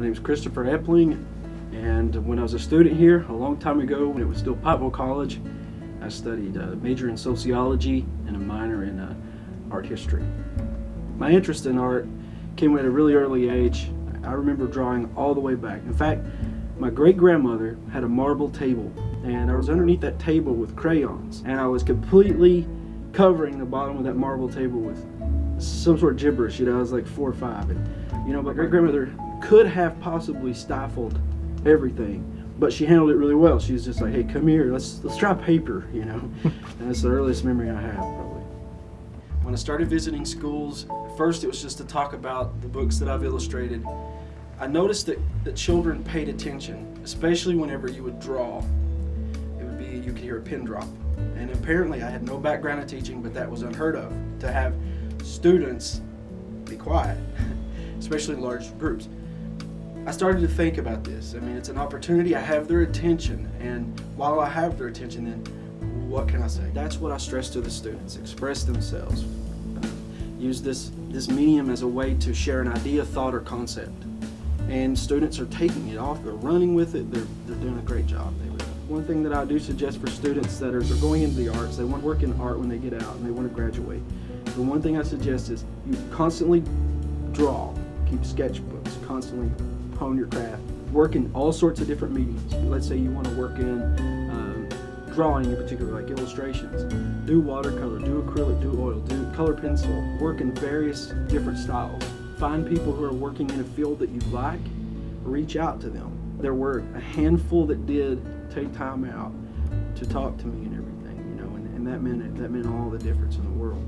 My name is Christopher Epling, and when I was a student here a long time ago, when it was still Pikeville College, I studied a major in sociology and a minor in art history. My interest in art came at a really early age. I remember drawing all the way back. In fact, my great-grandmother had a marble table, and I was underneath that table with crayons, and I was completely covering the bottom of that marble table with some sort of gibberish. I was like 4 or 5, and my great-grandmother could have possibly stifled everything, but she handled it really well. She was just like, "Hey, come here, let's try paper," and that's the earliest memory I have, probably. When I started visiting schools, first it was just to talk about the books that I've illustrated. I noticed that children paid attention, especially whenever you would draw. It would be, you could hear a pin drop. And apparently I had no background in teaching, but that was unheard of, to have students be quiet, especially in large groups. I started to think about this. I mean, it's an opportunity. I have their attention, and while I have their attention, then what can I say? That's what I stress to the students: express themselves. Use this medium as a way to share an idea, thought, or concept. And students are taking it off. They're running with it. They're doing a great job. One thing that I do suggest for students that are going into the arts, they want to work in art when they get out and they want to graduate. The one thing I suggest is you constantly draw, keep sketchbooks, constantly hone your craft, work in all sorts of different mediums. Let's say you want to work in drawing in particular, like illustrations. Do watercolor, do acrylic, do oil, do color pencil, work in various different styles. Find people who are working in a field that you like, reach out to them. There were a handful that did take time out to talk to me and everything, and that meant all the difference in the world.